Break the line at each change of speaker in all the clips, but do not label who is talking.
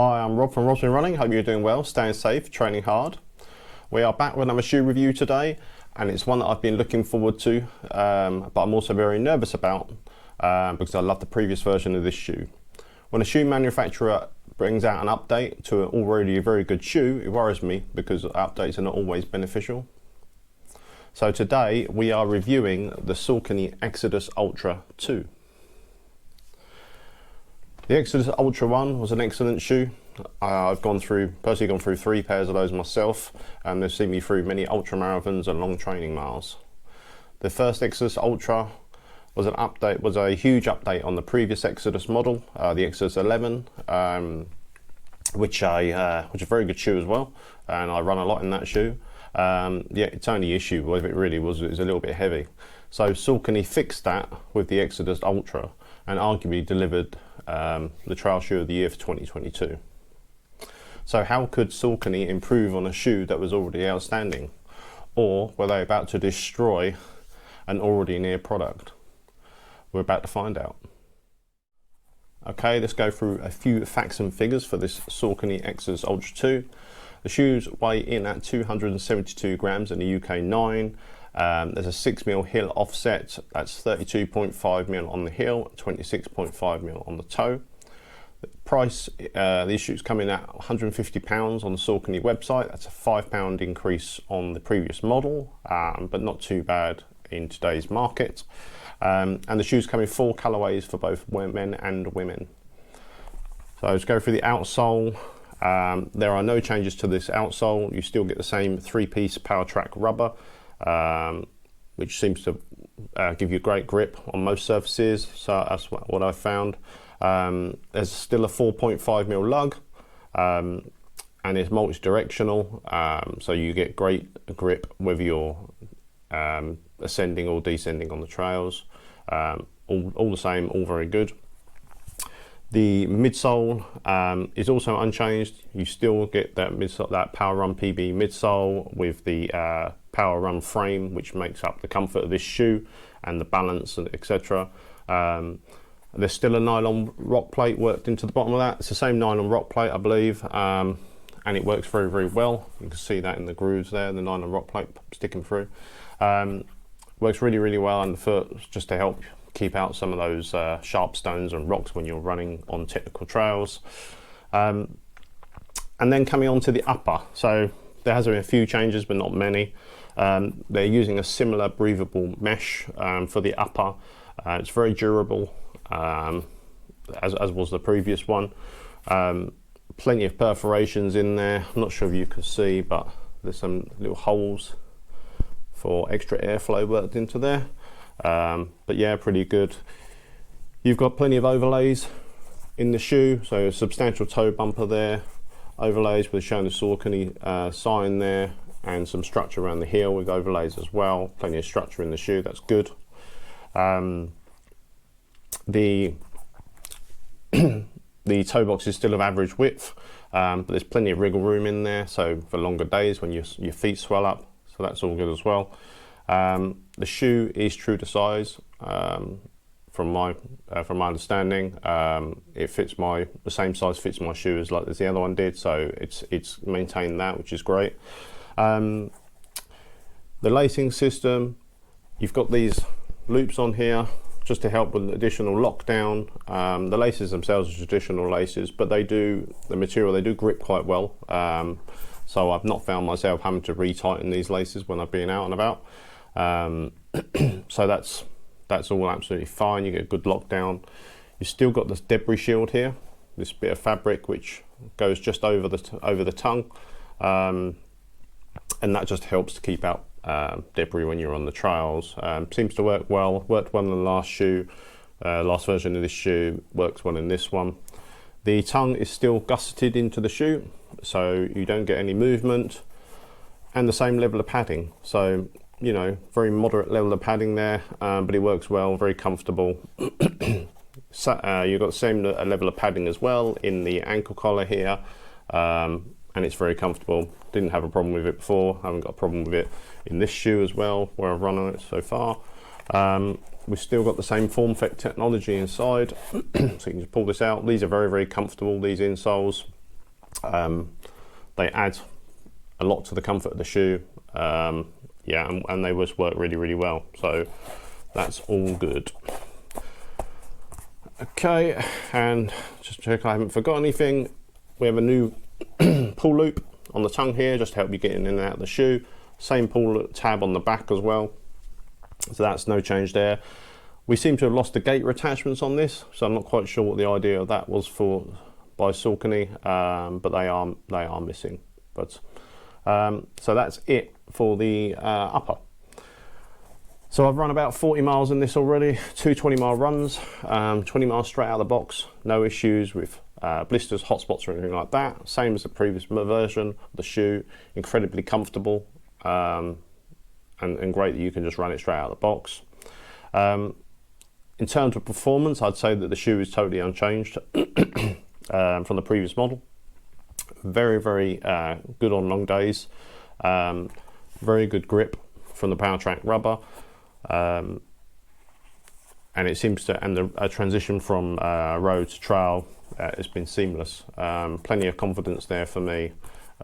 Hi, I'm Rob from Rob's Been Running. Hope you're doing well, staying safe, training hard. We are back with another shoe review today, and it's one that I've been looking forward to, but I'm also very nervous about because I love the previous version of this shoe. When a shoe manufacturer brings out an update to already a very good shoe, it worries me because updates are not always beneficial. So today we are reviewing the Saucony Xodus Ultra 2. The Xodus Ultra 1 was an excellent shoe. I've personally gone through 3 pairs of those myself, and they've seen me through many ultra marathons and long training miles. The first Xodus Ultra was a huge update on the previous Xodus model, the Xodus 11, which is a very good shoe as well, and I run a lot in that shoe. Yeah, its only issue with it really was it was a little bit heavy. So Saucony fixed that with the Xodus Ultra and arguably delivered the trail shoe of the year for 2022. So how could Saucony improve on a shoe that was already outstanding? Or were they about to destroy an already near product? We're about to find out. Okay, let's go through a few facts and figures for this Saucony Xodus Ultra 2. The shoes weigh in at 272 grams in the UK 9. There's a 6mm heel offset, that's 32.5mm on the heel, 26.5mm on the toe. The price, these shoes come in at £150 on the Saucony website. That's a £5 increase on the previous model, but not too bad in today's market. And the shoes come in 4 colorways for both men and women. So let's go through the outsole. There are no changes to this outsole. You still get the same 3-piece Power Track rubber, which seems to give you great grip on most surfaces. So that's what I've found. There's still a 4.5mm lug, and it's multi-directional, so you get great grip whether you're ascending or descending on the trails. All the same, all very good. The midsole is also unchanged. You still get that Power Run PB midsole with the Power Run frame, which makes up the comfort of this shoe and the balance, and etc. There's still a nylon rock plate worked into the bottom of that. It's the same nylon rock plate, I believe, and it works very, very well. You can see that in the grooves there, the nylon rock plate sticking through. Works really, really well underfoot, just to help keep out some of those sharp stones and rocks when you're running on technical trails. And then coming on to the upper, so there has been a few changes, but not many. They're using a similar breathable mesh for the upper. It's very durable, as was the previous one. Plenty of perforations in there. I'm not sure if you can see, but there's some little holes for extra airflow worked into there. But yeah, pretty good. You've got plenty of overlays in the shoe, so a substantial toe bumper there, overlays with showing the Saucony sign there, and some structure around the heel with overlays as well. Plenty of structure in the shoe, that's good. The the toe box is still of average width, but there's plenty of wriggle room in there, so for longer days when your feet swell up, so that's all good as well. The shoe is true to size, from my understanding. It fits the same size fits my shoe as the other one did, so it's maintained that, which is great. The lacing system, you've got these loops on here just to help with additional lockdown. The laces themselves are traditional laces, but they do grip quite well. So I've not found myself having to retighten these laces when I've been out and about. So that's all absolutely fine. You get a good lockdown. You've still got this debris shield here, this bit of fabric which goes just over the tongue, and that just helps to keep out debris when you're on the trails. Seems to work well. Worked well in the last shoe. Last version of this shoe works well in this one. The tongue is still gusseted into the shoe, so you don't get any movement, and the same level of padding. So, you know, very moderate level of padding there, but it works well, very comfortable. So, you've got the same level of padding as well in the ankle collar here, and it's very comfortable. Didn't have a problem with it before, haven't got a problem with it in this shoe as well, where I've run on it so far. We've still got the same form fit technology inside, so you can just pull this out. These are very, very comfortable, these insoles. They add a lot to the comfort of the shoe. Yeah, and they just work really, really well. So that's all good. Okay, and just check I haven't forgot anything. We have a new pull loop on the tongue here, just to help you get in and out of the shoe. Same pull tab on the back as well. So that's no change there. We seem to have lost the gaiter attachments on this, so I'm not quite sure what the idea of that was for by Saucony, but they are missing. But so that's it for the upper. So I've run about 40 miles in this already, 2 20-mile runs, 20 miles straight out of the box, no issues with blisters, hot spots or anything like that. Same as the previous version of the shoe, incredibly comfortable and great that you can just run it straight out of the box. In terms of performance, I'd say that the shoe is totally unchanged from the previous model. Very, very good on long days. Very good grip from the Power Track rubber. And it seems to, and the transition from road to trail has been seamless. Plenty of confidence there for me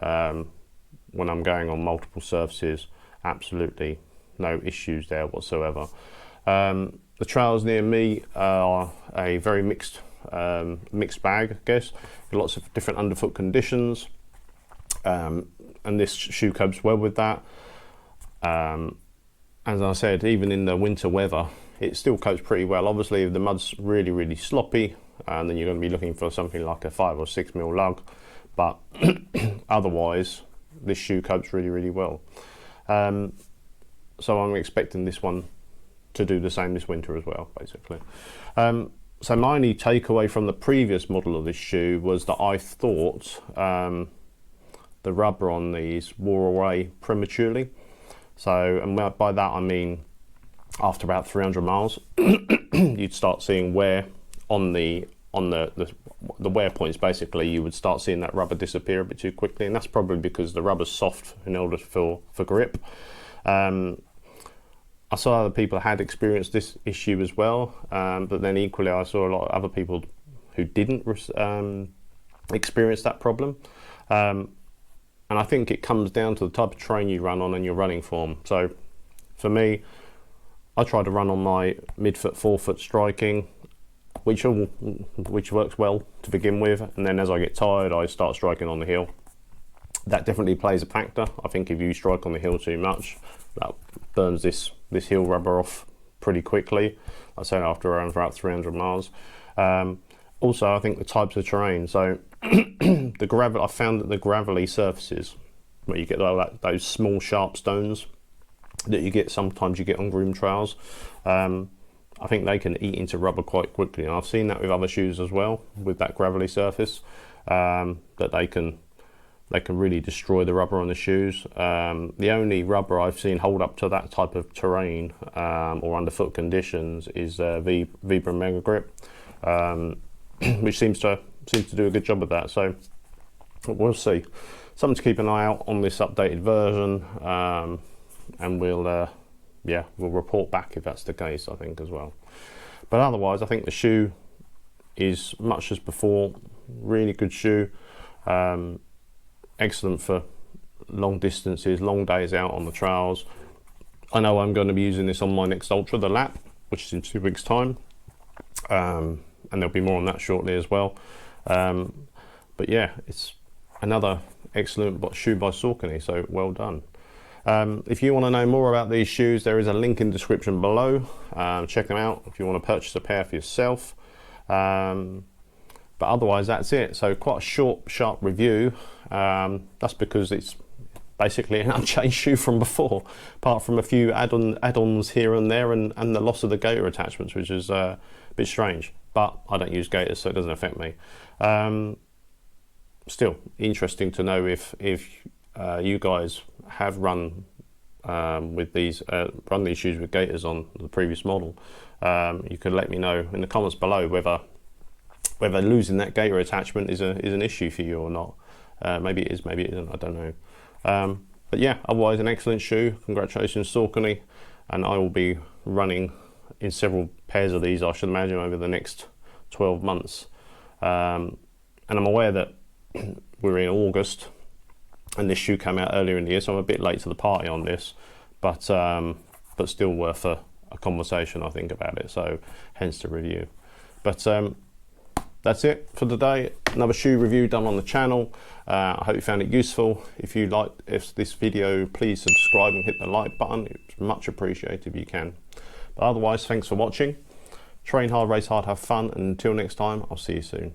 when I'm going on multiple surfaces. Absolutely no issues there whatsoever. The trails near me are a very mixed bag, I guess. Lots of different underfoot conditions, and this shoe copes well with that. As I said, even in the winter weather, it still copes pretty well. Obviously, if the mud's really, really sloppy, then you're going to be looking for something like a 5 or 6 mil lug. But otherwise, this shoe copes really, really well. So I'm expecting this one to do the same this winter as well, basically. So my only takeaway from the previous model of this shoe was that I thought the rubber on these wore away prematurely. So, and by that I mean after about 300 miles, you'd start seeing wear on the wear points. Basically, you would start seeing that rubber disappear a bit too quickly, and that's probably because the rubber's soft in order for grip. I saw other people had experienced this issue as well, but then equally I saw a lot of other people who didn't experience that problem. And I think it comes down to the type of terrain you run on and your running form. So for me, I try to run on my mid-foot, forefoot striking, which works well to begin with. And then as I get tired, I start striking on the heel. That definitely plays a factor. I think if you strike on the heel too much, that burns this heel rubber off pretty quickly. I said after around about 300 miles. Also, I think the types of terrain. So the gravel, I found that the gravelly surfaces, where you get those small sharp stones that you get sometimes you get on groomed trails, I think they can eat into rubber quite quickly. And I've seen that with other shoes as well, with that gravelly surface, that they can really destroy the rubber on the shoes. The only rubber I've seen hold up to that type of terrain or underfoot conditions is Vibram Mega Grip, which seems to do a good job of that. So we'll see. Something to keep an eye out on this updated version, and we'll report back if that's the case, I think, as well. But otherwise, I think the shoe is much as before. Really good shoe. Excellent for long distances, long days out on the trails. I know I'm going to be using this on my next Ultra, the Lap, which is in 2 weeks' time. And there'll be more on that shortly as well. But yeah, it's another excellent shoe by Saucony, so well done. If you want to know more about these shoes, there is a link in the description below. Check them out if you want to purchase a pair for yourself. But otherwise, that's it. So quite a short, sharp review. That's because it's basically an unchanged shoe from before, apart from a few add-ons here and there, and the loss of the gaiter attachments, which is a bit strange. But I don't use gaiters, so it doesn't affect me. Still interesting to know if you guys have run with these shoes with gaiters on the previous model. You could let me know in the comments below whether losing that gaiter attachment is an issue for you or not. Maybe it is, maybe it isn't, I don't know. But yeah, otherwise an excellent shoe. Congratulations, Saucony. And I will be running in several pairs of these, I should imagine, over the next 12 months. And I'm aware that we're in August, and this shoe came out earlier in the year, so I'm a bit late to the party on this, but still worth a conversation, I think, about it. So hence the review. But that's it for today. Another shoe review done on the channel. I hope you found it useful. If this video, please subscribe and hit the like button. It's much appreciated if you can. But otherwise, thanks for watching. Train hard, race hard, have fun, and until next time, I'll see you soon.